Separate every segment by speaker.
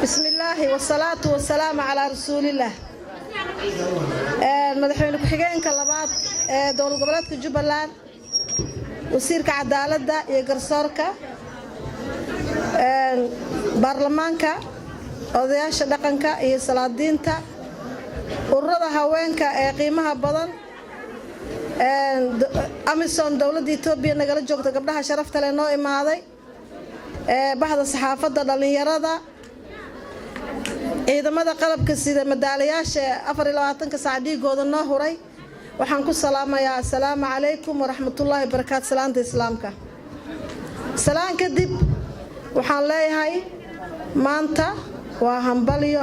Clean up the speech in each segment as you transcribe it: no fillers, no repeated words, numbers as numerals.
Speaker 1: بسم الله والصلاة والسلام على رسول الله. مدحوين كحجين كلابات دول قبلات كجبلان وسير كعدالة يا قرصارك برلمانك odayaasha dhaqanka iyo salaadiinta ururada haweenka ee qiimaha badan Amazon dawladda Itoobiya nagala joogta gabdhaha sharafta leh noo imaaday bahda saxaafadda dhalinyarada ciidamada qalabka sida madaalayaasha 24 saac dhigooda noo huray waxaan ku salaamayaa assalaamu calaykum wa rahmatullaahi wa barakaatuh salaanta islaamka salaan kadib waxaan leeyahay maanta waa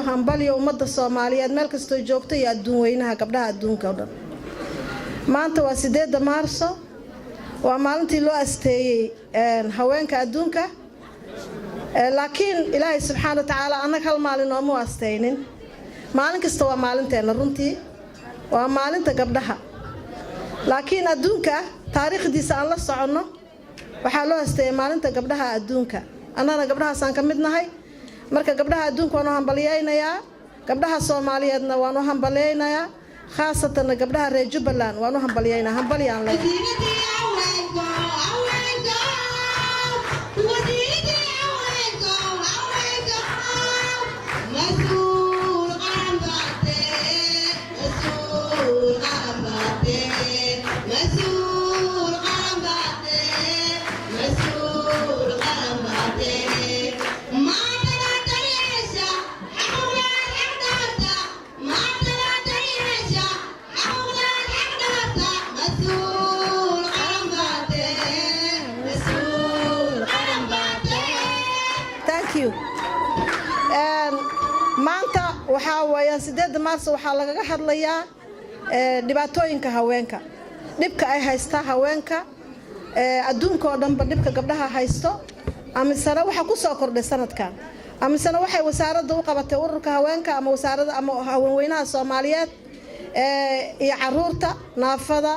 Speaker 1: hambaliyo ummadda Soomaaliyeed meel kasto joogto iyo adduun weynaha gabdhaha adduunka oo dhan maanta waa 8 Maarso waa maalintii loo asteeyay haweenka adduunka laakiin Ilaahay subhanahu wa ta'ala annaga hal maalin oo mu asteynin maalin kasta waa maalinteena runtii waa maalinta gabdhaha laakiin adduunka taariikhdiisa aan la socono waxa loo asteeyay maalinta gabdhaha adduunka annana gabdhahaas aan ka mid nahay marka gabdhaha adduunka waanu hambaliyaynayaa gabdhaha Soomaaliyeedna waanu hambaliyaynayaa khaasatan gabdhaha reer Jubbaland waanu hambaliyaynayaa hambaliyaan leh maanta waxa weeyaan 8 Maarso waxa laga hadlayaa dhibaatooyinka haweenka dhibka ay haystaan haweenka adduunka oo dhanba dhibka gabdhaha haysto amisana waxa ku soo kordhay sanadkan amisana waxay wasaaradda u qabatay ururka haweenka ama wasaaradda ama haweenweynaha Soomaaliyeed iyo caruurta naafada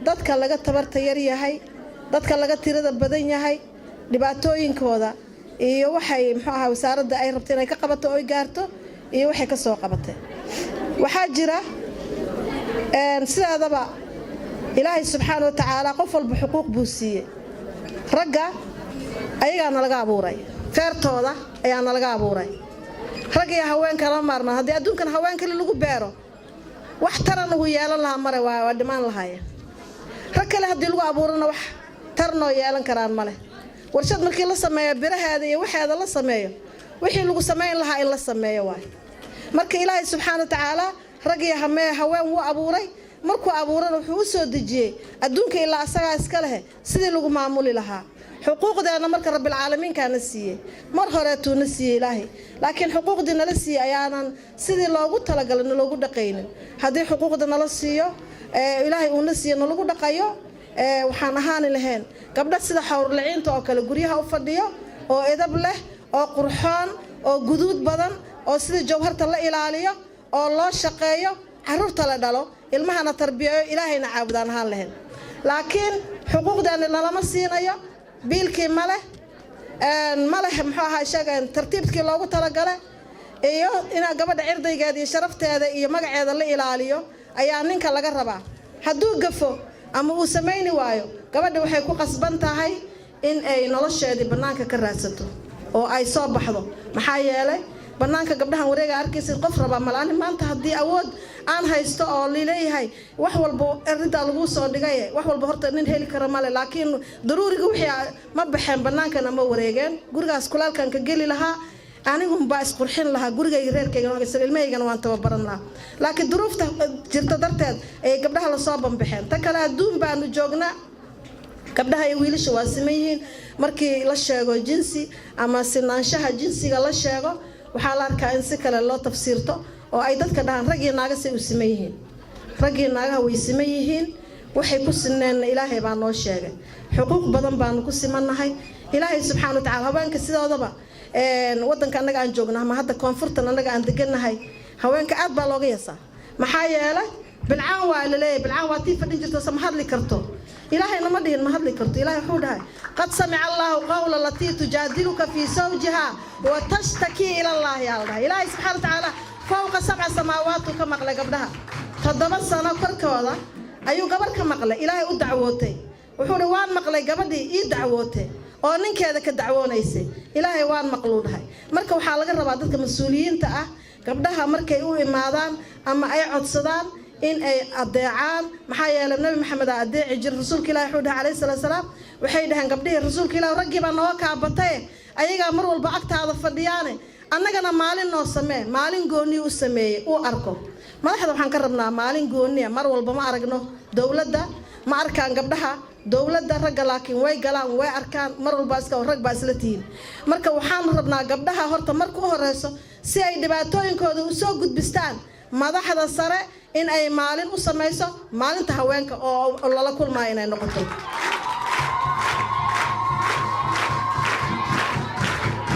Speaker 1: dadka laga tabarta yar yahay dadka laga tirada badan yahay dhibaatooyinkooda iyo waxay muxuu ahaa wasaaradda ay rabtay inay ka qabato oo gaarto iyo waxay ka soo qabatay waxa jira sidaadaba Ilaahay subhanahu wa ta'ala qof walba xuquuq buu siiyay ragga ayaga laga abuuray feertooda ayaa laga abuuray rag iyo haweenka la maarmaan hadii adduunkan haweenka lagu beero wax taran ugu yeelan lahaa mare waa dhimaan lahaayeen rag kale hadii lagu abuurana wax tarno yeelan karaan male warshad markii la sameeyo biraheeda iyo waxeeda la sameeyo wixii lagu sameyn lahaa in la sameeyo waay marka Ilaahay subhanahu wa ta'ala rag iyo haween wuu abuuray markuu abuurana wuxuu soo dejiyay adduunka ilaa asaga iska leh sidii lagu maamuli lahaa xuquuqdeena marka rabbil caalamiin kaana siiyay mar hore tuuna siiyay Ilaahay laakiin xuquuqdeena la siiyay ayaanan sidii loogu talagalay loogu dhaqaynin hadii xuquuqdeena la siiyo Ilaahay uu na siiyo lagu dhaqayo waxaan ahaan lahayn gabdha sida xawrlaciinta oo kale guriyaha u fadhiyo oo edab leh oo qurxoon oo guduud badan oo sida jawharta la ilaaliyo oo loo shaqeeyo caruurta la dhalo ilmahana tarbiyayo Ilaahayna caabudaan ahaan lahayn laakiin xuquuqdeena lama siinayo biilkii male muxuu ahaa sheegan tartiibkii loogu talagalay iyo ina gabadha cirdaygeeda iyo sharafteeda iyo magaceeda la ilaaliyo ayaa ninka laga rabaa haduu gafo ama uu sameeyni waayo gabadha waxay ku qasban tahay in ay nolosheedii banaanka ka raadsato oo ay soo baxdo maxaa yeelay banaanka gabdhahan wareega arkaysid qof raba malaan maanta hadii awood aan haysto oo leeyahay wax walba arinta lagu soo dhigay wax walba horta nin heli kara male laakiin daruuriga wixii ma baxeen banaankana ma wareegeen gurigaas kulaalkan ka gali lahaa anigu ma isqurxin lahaa gurigayga reerkayga oo ilmahaygana waan tababaran lahaa laakiin duruufta jirta darteed ay gabdhaha la soo banbaxeen ta kale adduun baanu joognaa gabdhaha iyo wiilasha waa simeeyeen markii la sheego jinsi ama sinaanshaha jinsiga la sheego waxa la arkaa in si kale loo tafsiirto oo ay dadka dhahan rag iyo naaga si u simeeyeen rag iyo naagaha way simeeyeen waxay ku sineen Ilaahay baa noo sheegay xuquuq badan baan ku simanahay Ilaahay subhanahu wa ta'ala haweenka sidoodaba wadanka anaga aan joognahay ma hadda koonfurta anaga aan deganahay haweenka aad baa looga yeesaa maxaa yeelay bilcaan waa la leeyahay bilcaan waa tii fadhin jirto sama hadli karto إلهي نمدين ما هذلك كرت إلهي حودها قد سمع الله قول التي تجادلك في زوجها وتشتكي إلى الله يا الله إلهي سبحانه وتعالى فوق 7 سماوات كما قال قبلها تضبط سنة كركوضة أيو قبل كما قال إلهي أدعوتي وحول وان مقلي قبدي يدعوتي oo ninkeeda ka dacwoonaysay ilaahay waan maqluudahay marka waxa laga rabaa dadka mas'uuliyiinta ah gabdhaha markay u imaadaan ama ay codsadaan in ay adeecaan maxaa yeelay nabi maxamed adeeci jir rasuulka ilaahay wuxuu dhahay alayhi salaam waxay dhahan gabdhaha rasuulka ilaahay raggi baa noo ka batay ayaga mar walba agtaada fadhiyaan annagana maalin noo samee maalin gooni u sameeyay oo arko madaxda waxaan ka rabnaa maalin gooni mar walba ma aragno dawladda ma arkaan gabdhaha dawladda ragga laakiin way galaan way arkaan mar walba iska rag baa isla tiin marka waxaan rabnaa gabdhaha horta marka u horeyso si ay dhibaatooyinkooda u soo gudbistaan madaxda sare in ay maalin u sameyso maalinta haweenka oo lala kulmaa inay noqoto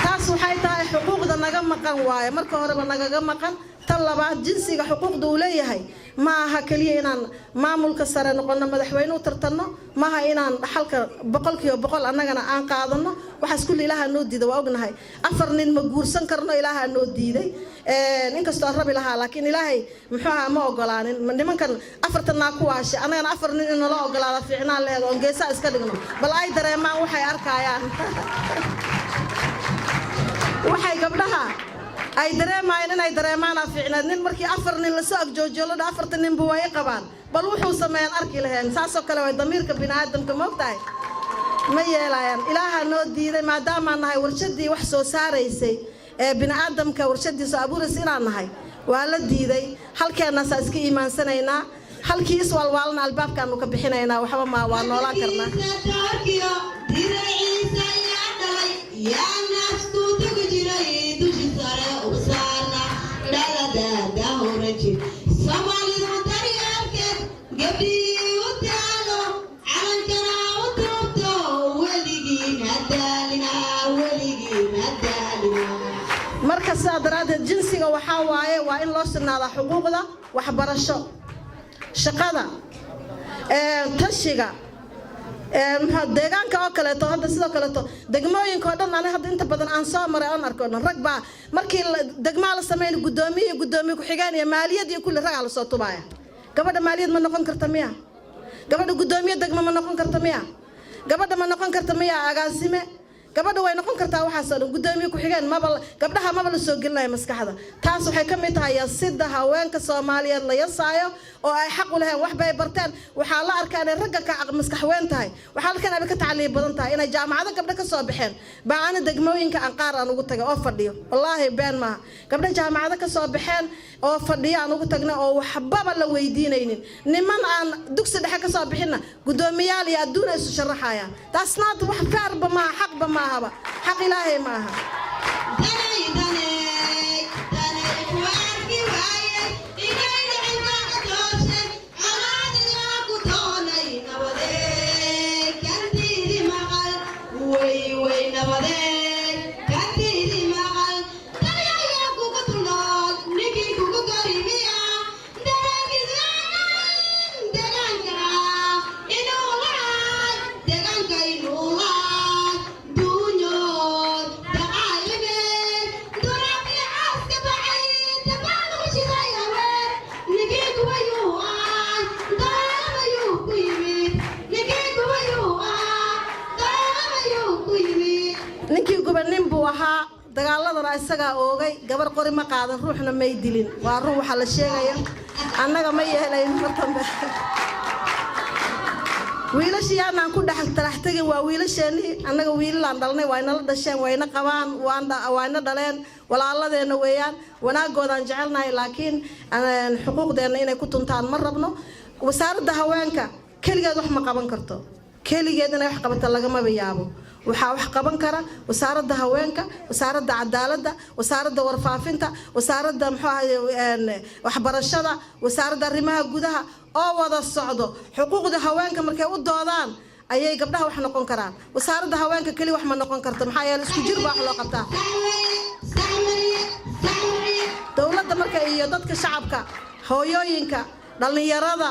Speaker 1: taas waxay tahay xuquuqda naga maqan waaye marka horeba nagaga maqan talabaad jinsiga xuquuqda uu leeyahay ma aha kaliya inaan maamulka sare noqono madaxweyne u tartanno ma aha inaan xalka 100% annagana aan qaadano waxa isku ilaaha noo diiday waa ognahay 4 nin ma guursan karno ilaaha noo diiday inkastoo rabi lahaa laakiin ilaahay muxuu ahaa ma ogolaanin nimankan 4 naa ku waashay annagana 4 nin in la ogolaado fiicnaan leedo on geesa iska dhigno bal ay dareemaan waxay arkayaan waxay gabdhaha ay dareemayaan inay dareemaan fiicnaan nin markii 4 nin la soo agjoojiyo la 4 nin buu way qabaan bal wuxuu sameeyaan arki lahayn saasoo kale way damiirka bini'aadamka moogtahay ma yeelayaan ilaaha noo diiday maadaama nahay warshadii wax soo saaraysay ee bini'aadamka warshadiisa abuuris inaan nahay waa la diiday halkeena sa iska iimaansanayna halkii iswalwaalna albaabkaanu ka bixinaynaa waxba ma waa noolaan karnaa marka saadaraad jinsiga waxa waaye waa in loo sinaada xuquuqda waxbarasho shaqada tashiga deegaanka oo kale to hadda sidoo kale to degmooyinka oo dhan aan hadda inta badan aan soo maray aan arkoon rag baa markii degmaal la sameeyay gudoomiye ku xigeen iyo maaliyad iyo kulli rag la soo tubaaya gabadha maaliyad ma noqon karta miya gabadha gudoomiye degmo ma noqon karta miya gabadha ma noqon karta miya agaasime gabadha way noqon kartaa waxa soo gudoomiye ku xigeen gabdhaha ma la soo gelinay maskaxda taas waxay ka mid tahay sida haweenka Soomaaliyeed la yasaayo oo ay xaq u leeyahay wax bay bartaan waxa la arkaa in ragga ka maskax weyn tahay waxa la kan ka tacliin badan tahay in jaamacada gabdha ka soo baxeen baana degmooyinka aan qaar aan ugu tagay oo fadhiyo wallahi been ma gabdha jaamacada ka soo baxeen oo fadhiyo aan ugu tagna oo waxba la weydiinaynin niman aan dugsi dhexe ka soo bixina gudoomiyaal iyo adduun isu sharaxaya taasna wax faarba ma xaq ba ma haba xaq ilaahay ma aha dagaaladana isaga oogay gabar qori ma qaadan ruuxna may dilin waa ruux waxa la sheegaya annaga ma yeelayn martanba wiilashiyaan ku dhaxal talaxtagin waa wiilasheeni annaga wiilaan dhalnay waa inala dhasheen wayna qabaan waana dhaleen walaaladeena weeyaan wanaagoodaan jecelnahay laakiin xuquuqdeena inay ku tuntaan ma rabno wasaaradda haweenka kaligeed wax ma qaban karto kaligeed inay wax qabato laga ma yaabo waxa wax qaban kara wasaaradda haweenka wasaaradda cadaaladda wasaaradda warfaafinta wasaaradda waxbarashada wasaaradda arrimaha gudaha oo wada socdo xuquuqda haweenka markay u doodaan ayay gabdhaha wax noqon karaan wasaaradda haweenka kali wax ma noqon karto maxaa yeelay isku jir baa wax loo qabtaa dawladda markay iyo dadka shacabka hooyooyinka dhalinyarada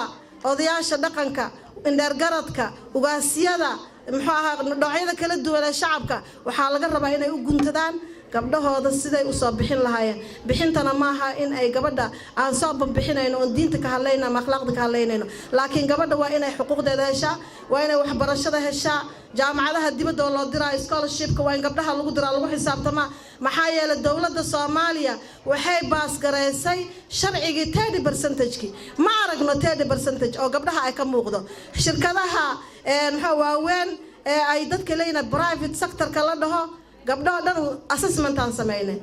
Speaker 1: odayaasha dhaqanka indheer garadka ugaasiyada muxuu ahaa noocyada kala duwan ee shacabka waxaa laga rabaa inay u guntadaan gabdhahooda siday u soo bixin lahaayeen bixintana maaha in ay gabadha aan soo bixinayno oo diinta ka hadlayna ama akhlaaqda ka hadlaynayno laakiin gabadha waa inay xuquuqdeeda heshaa waa inay waxbarashada heshaa jaamacadaha dibadda oo loo diraa scholarshipka waa in gabdhaha lagu diraa lagu xisaabtamaa maxaa yeelay dowladda Soomaaliya waxay baas gareysay sharcigii 30% ma aragno 30% oo gabdhaha ay ka muuqdo shirkadaha muxuu waaweyn ay dadka leeyna private sector kala dhaho gabdhaha dhan assessment aan sameeyay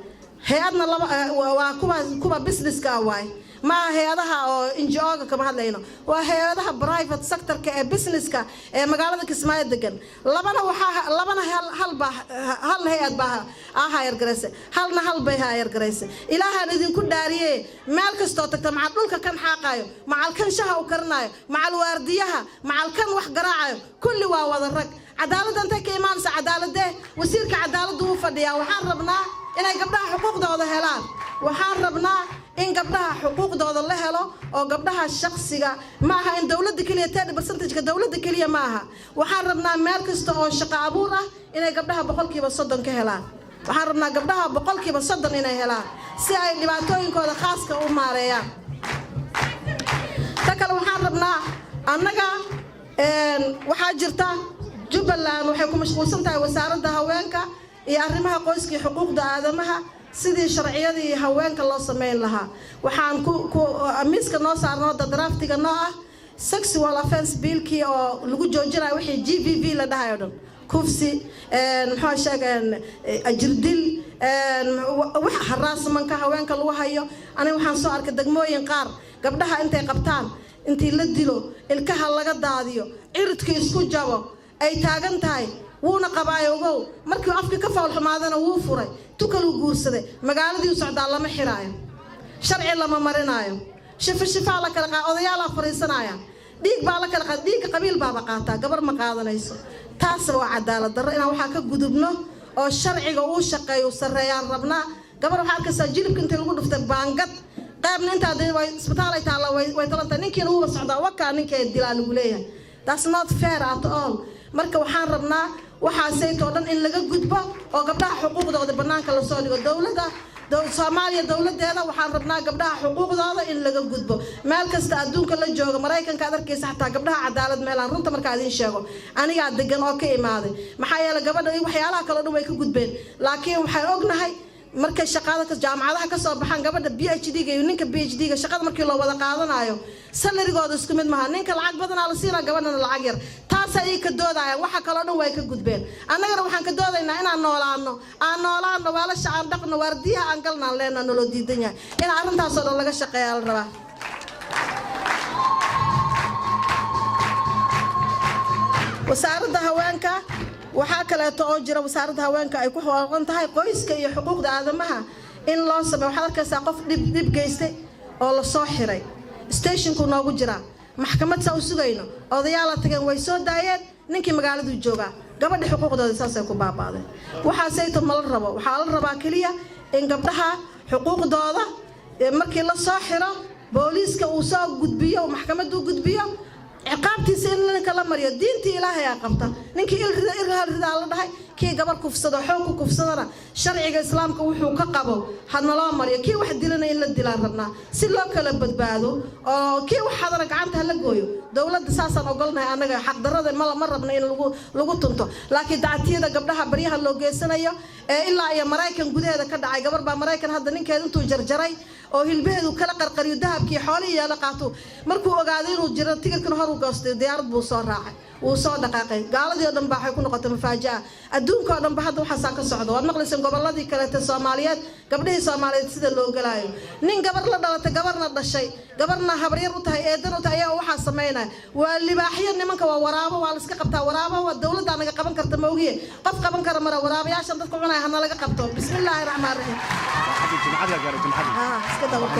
Speaker 1: hay'adna waa kuwa business ka waay ma hay'adaha oo NGO ka kama hadlayno waa hay'adaha private sector ka ee business ka ee magaalada Kismaayo degan labana hal hay'ad baa hire gareysa halna hal bay hire gareysa ilaahan idinku dhaariyay meel kasto tagta macal dhulka kan xaaqayo macal kan shaha u karnaayo macal waardiyaha macal kan wax garaacayo kulli waa wada rag cadaalad anta ka imaanaysa cadaalade wasiirka cadaaladu uu fadhiyaa waxaan rabnaa inay gabdhaha xuquuqdooda helaan waxaan rabnaa in gabdhaha xuquuqdooda la helo oo gabdhaha shakhsiga ma aha in dawladda kaliya 30% ka dawladda kaliya ma aha waxaan rabnaa meel kasta oo shaqo abuur ah inay gabdhaha 30% ka helaan waxaan rabnaa gabdhaha 30% inay helaan si ay dhibaatooyinkooda khaaska u maareeyaan takal waxaan rabnaa annaga waxaa jirta Jubbaland waxay ku mashquulsan tahay wasaaradda haweenka iyo arrimaha qoyska iyo xuquuqda aadamaha sidii sharciyadii haweenka loo sameyn lahaa waxaan ku miiska noo saarnaa draftiga noo ah sexual offense bill-kii oo lagu joojinayo wixii GBV la dhahayo dhan kufsi muxuu sheegan ajirdil wax haraasmanka haweenka lagu hayo aniga waxaan soo arkay degmooyin qaar gabdhaha intay qabtaan intii la dilo ilkaha laga daadiyo ciridka isku jabo ay taagan tahay wuuna qabaayo ogow markii afka ka fool xumaadana wuu furay tukalu guursaday magaaladii u socdaa lama xiraayo sharci lama marinayo shifa la kala qaad odayaal fariisanaya dhiig baa la kala qaad dhiig qabiil baa qaata gabar ma qaadanayso taas waa cadaalad darro inaan waxa ka gudubno oo sharciga uu shaqeeyo sareeyaan rabnaa gabar waxa ka soo jilibka inta lagu dhuftay baangad qaybna inta way isbitaal ay taala way talanta ninkiina uu socdaa waka ninkay dilaa lagu leeyahay that's not fair at all marka waxaan rabnaa waxa saytoo dhan in laga gudbo oo gabdhaha xuquuqdooda banaanka la soo dhigo dawladda Soomaaliya dawladeeda waxaan rabnaa gabdhaha xuquuqdooda in laga gudbo meel kasta adduunka la joogo Mareykanka adarkiisa xataa gabdhaha cadaalad meelaan runta marka idin sheego aniga degan oo ka imaaday maxaa yeelay gabadha waxyaalaha kala dhan way ka gudbeen laakiin waxay ognahay marka shaqada ka jaamacadaha ka soo baxan gabadha PhD ga iyo ninka PhD ga shaqada markii loo wada qaadanayo salarigooda isku mid maaha ninka lacag badan la siina gabadhana lacag yar taas ay ka doodayaan waxa kala dhan way ka gudbeen annagana waxaan ka doodaynaa inaan noolaano waalasha aan dhaqno waardiyaha aan galnaan leena nolol diidan yahay in arrintaas oo dhan laga shaqeeyo la rabaa wasaaradda haweenka waxa kale oo jira wasaaradda haweenka ay ku xoogan tahay qoyska iyo xuquuqda aadamaha in loo sameeyo waxa arkaysaa qof dib geystay oo la soo xiray stationku noogu jira maxkamad soo sugayno odayaal tagan way soo daayeen ninkii magaaladu jooga gabadha xuquuqdooda saasay ku baabaaday waxa sayto mal rabo waxa la rabaa kaliya in gabdhaha xuquuqdooda markii la soo xiro booliiska uu soo gudbiyo maxkamadu gudbiyo ciqaabtiisa in la kala mariyo diinta Ilaahay ay qabta ninkii irhaal la dhahay kii gabar kufsado xoog ku kufsadana sharciga islaamka wuxuu ka qabo hadna loo mariyo kii wax dilana in la dilaan rabnaa si loo kala badbaado oo kii wax hadana gacanta la gooyo dawladda saasan ogolnahay anaga xaq darrada ma rabna in lagu tunto laakiin dactiyada gabdhaha bariyaha loo geysanayo ilaa iyo Mareykan gudaheeda ka dhacay gabar baa Mareykan hadda ninkeedu intuu jarjaray oo hilbeedu kala qarqariyo dahabkii xoolihiisa la qaato markuu ogaaday inuu jiro tigirkan hor u goostay diyaarad buu soo raacay wuu soo dhaqaaqay gaaladii oo dhan baa waxay ku noqotay mafaaji'a adduunka oo dhan baa hadda waxa ka socdo waad maqlaysan goboladii kale ee Soomaaliyeed gabdhihii Soomaaliyeed sida loo galaayo nin gabar la dhalatay gabarna dhashay gabarna habaryar u tahay eedan u tahay waxa sameeynaa waa libaaxiyo nimanka waa waraabo waa la iska qabtaa waraabo waa dawladda anaga qaban karta ma ogiye qof qaban kara mara waraabayaashan dadku cunay hana laga qabto bismillaahir rahmaanir rahiim iska dawlad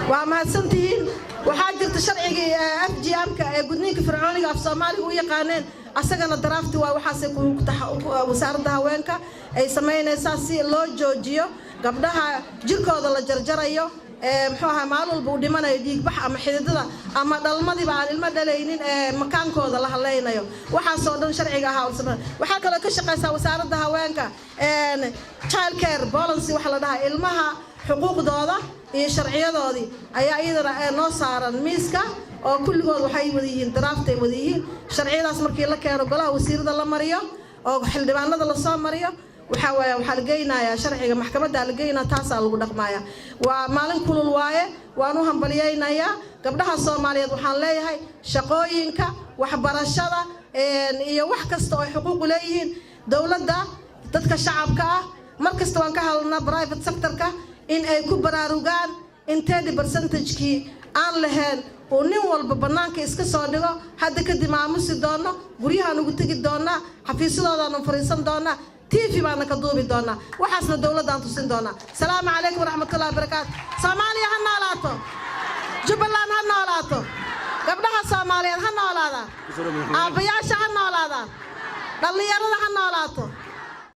Speaker 1: waa mahadsantihiin waxaa jirta sharciga FGM-ka ee gudniinka fircooniga af Soomaaliga u yaqaaneen asagana drafti waa waxa ku wasaaradda haweenka ay sameynaysaa si loo joojiyo gabdhaha jirkooda la jarjarayo محوها مالو البودمان يديك بح أما حددنا أما دلمدي بعد المدلين مكان كود الله علينا يو وحصادن شرعي هاو سبحان وحكى لك الشقة وسارة هواينك child care balance وحلا ده المها حقوق ضاده iyo sharciyadoodii ayaa iyadana noo saaran miiska oo kulligood waxay wadiyiin draftay wadiyiin sharciyadaas markii la keeno golaha wasiirada la mariyo oo xildhibaanada la soo mariyo waxa la geynayaa sharciga maxkamadda la geynaa taas lagu dhaqmaaya waa maalin kulul waaye waan u hambaliyaynayaa gabdhaha Soomaaliyeed waxaan leeyahay shaqooyinka waxbarashada iyo wax kasta oo xuquuq u leeyihiin dawladda dadka shacabka ah markasta waan ka hadalnaa private sector-ka in ay ku baraarugaan in 30%kii aan lahayn oo nin walba banaanka iska soo dhigo hadda kadib maamusi doono guryahan ugu tagi doona xafiisadoodan fariisan doona TV baana ka duubi doona waxaasna dawladda aan tusin doona salaamu calaykum waraxmatullaahi wabarakaatuh Soomaaliya ha noolaato Jubbaland ha noolaato gabdhaha Soomaaliyeed ha noolaadaan aabayaasha ha noolaadaan dhalinyarada ha noolaato